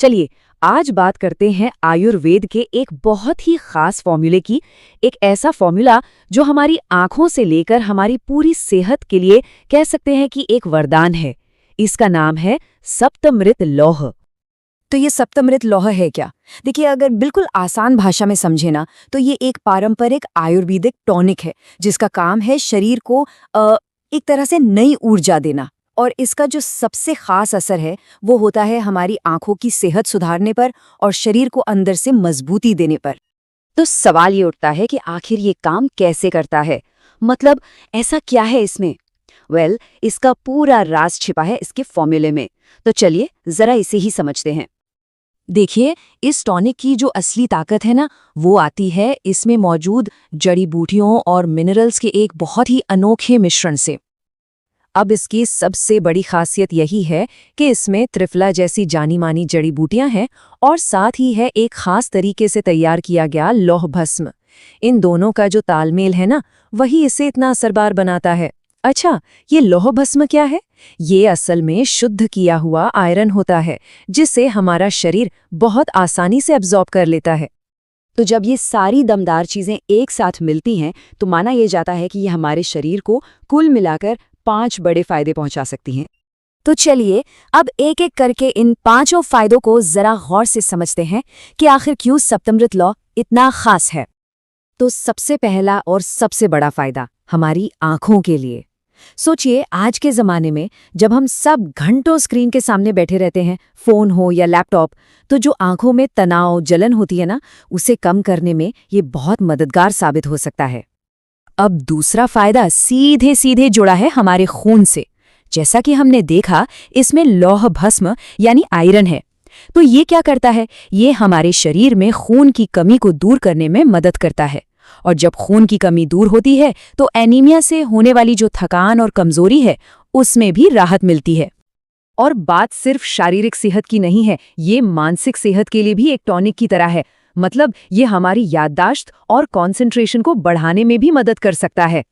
चलिए आज बात करते हैं आयुर्वेद के एक बहुत ही खास फॉर्मूले की। एक ऐसा फॉर्मूला जो हमारी आंखों से लेकर हमारी पूरी सेहत के लिए कह सकते हैं कि एक वरदान है। इसका नाम है सप्तमृत लौह। तो ये सप्तमृत लौह है क्या? देखिए, अगर बिल्कुल आसान भाषा में समझे ना, तो ये एक पारंपरिक आयुर्वेदिक टॉनिक है जिसका काम है शरीर को एक तरह से नई ऊर्जा देना। और इसका जो सबसे खास असर है वो होता है हमारी आंखों की सेहत सुधारने पर और शरीर को अंदर से मजबूती देने पर। तो सवाल ये उठता है कि आखिर ये काम कैसे करता है, मतलब ऐसा क्या है इसमें? इसका पूरा राज छिपा है इसके फॉर्मूले में। तो चलिए जरा इसे ही समझते हैं। देखिए, इस टॉनिक की जो असली ताकत है ना, वो आती है इसमें मौजूद जड़ी बूटियों और मिनरल्स के एक बहुत ही अनोखे मिश्रण से। अब इसकी सबसे बड़ी खासियत यही है कि इसमें त्रिफला जैसी जानी मानी जड़ी बूटियां हैं और साथ ही है एक खास तरीके से तैयार किया गया लौह भस्म। इन दोनों का जो तालमेल है ना, वही इसे इतना असरदार बनाता है। अच्छा, ये लौह भस्म क्या है? ये असल में शुद्ध किया हुआ आयरन होता है जिसे हमारा शरीर बहुत आसानी से अब्जॉर्ब कर लेता है। तो जब ये सारी दमदार चीजें एक साथ मिलती हैं तो माना यह जाता है कि ये हमारे शरीर को कुल मिलाकर 5 बड़े फायदे पहुंचा सकती हैं। तो चलिए अब एक एक करके इन 5 फायदों को जरा गौर से समझते हैं कि आखिर क्यों सप्तमृत लौह इतना खास है। तो सबसे पहला और सबसे बड़ा फायदा हमारी आंखों के लिए। सोचिए, आज के ज़माने में जब हम सब घंटों स्क्रीन के सामने बैठे रहते हैं, फ़ोन हो या लैपटॉप, तो जो आंखों में तनाव जलन होती है ना, उसे कम करने में ये बहुत मददगार साबित हो सकता है। अब दूसरा फायदा सीधे सीधे जुड़ा है हमारे खून से। जैसा कि हमने देखा, इसमें लौह भस्म यानी आयरन है। तो ये क्या करता है? ये हमारे शरीर में खून की कमी को दूर करने में मदद करता है। और जब खून की कमी दूर होती है तो एनीमिया से होने वाली जो थकान और कमजोरी है, उसमें भी राहत मिलती है। और बात सिर्फ शारीरिक सेहत की नहीं है, ये मानसिक सेहत के लिए भी एक टॉनिक की तरह है। मतलब ये हमारी याददाश्त और कंसंट्रेशन को बढ़ाने में भी मदद कर सकता है।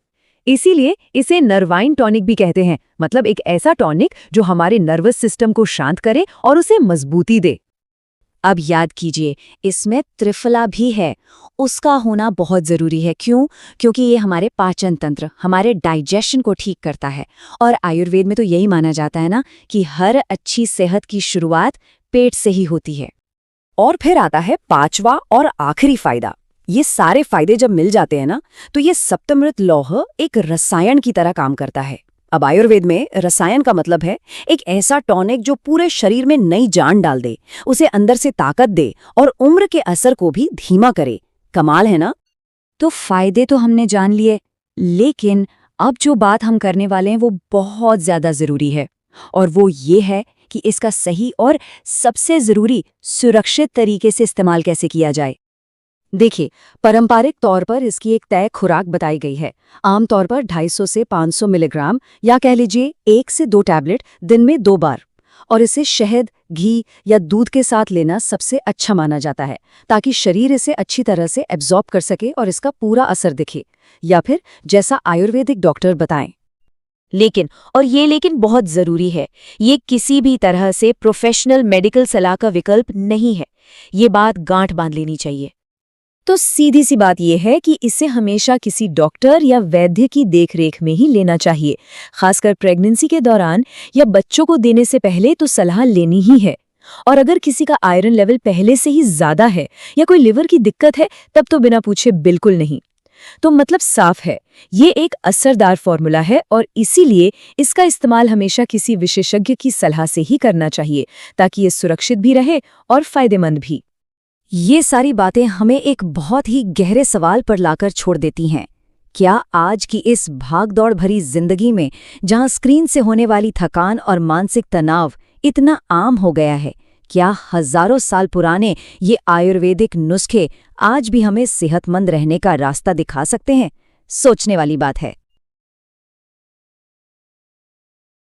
इसीलिए इसे नर्वाइन टॉनिक भी कहते हैं। मतलब एक ऐसा टॉनिक जो हमारे नर्वस सिस्टम को शांत करे और उसे मजबूती दे। अब याद कीजिए, इसमें त्रिफला भी है। उसका होना बहुत ज़रूरी है। क्यों? क्योंकि ये हमारे पाचन तंत्र, हमारे डाइजेशन को ठीक करता है। और आयुर्वेद में तो यही माना जाता है ना कि हर अच्छी सेहत की शुरुआत पेट से ही होती है। और फिर आता है 5वां और आखिरी फायदा। ये सारे फायदे जब मिल जाते हैं ना, तो ये सप्तमृत लौह एक रसायन की तरह काम करता है। अब आयुर्वेद में रसायन का मतलब है एक ऐसा टॉनिक जो पूरे शरीर में नई जान डाल दे, उसे अंदर से ताकत दे और उम्र के असर को भी धीमा करे। कमाल है ना? तो फायदे तो हमने जान लिए, लेकिन अब जो बात हम करने वाले हैं वो बहुत ज्यादा जरूरी है। और वो ये है कि इसका सही और सबसे जरूरी सुरक्षित तरीके से इस्तेमाल कैसे किया जाए। देखिए, पारंपरिक तौर पर इसकी एक तय खुराक बताई गई है। आमतौर पर 250 से 500 मिलीग्राम या कह लीजिए 1 से 2 टैबलेट दिन में 2 बार। और इसे शहद, घी या दूध के साथ लेना सबसे अच्छा माना जाता है, ताकि शरीर इसे अच्छी तरह से एब्जॉर्ब कर सके और इसका पूरा असर दिखे, या फिर जैसा आयुर्वेदिक डॉक्टर बताएं। लेकिन बहुत ज़रूरी है, ये किसी भी तरह से प्रोफेशनल मेडिकल सलाह का विकल्प नहीं है। ये बात गांठ बांध लेनी चाहिए। तो सीधी सी बात यह है कि इसे हमेशा किसी डॉक्टर या वैद्य की देखरेख में ही लेना चाहिए। खासकर प्रेगनेंसी के दौरान या बच्चों को देने से पहले तो सलाह लेनी ही है। और अगर किसी का आयरन लेवल पहले से ही ज़्यादा है या कोई लिवर की दिक्कत है, तब तो बिना पूछे बिल्कुल नहीं। तो मतलब साफ है, ये एक असरदार फॉर्मूला है और इसीलिए इसका इस्तेमाल हमेशा किसी विशेषज्ञ की सलाह से ही करना चाहिए, ताकि ये सुरक्षित भी रहे और फायदेमंद भी। ये सारी बातें हमें एक बहुत ही गहरे सवाल पर लाकर छोड़ देती हैं। क्या आज की इस भागदौड़ भरी जिंदगी में, जहां स्क्रीन से होने वाली थकान और मानसिक तनाव इतना आम हो गया है, क्या हजारों साल पुराने ये आयुर्वेदिक नुस्खे आज भी हमें सेहतमंद रहने का रास्ता दिखा सकते हैं? सोचने वाली बात है।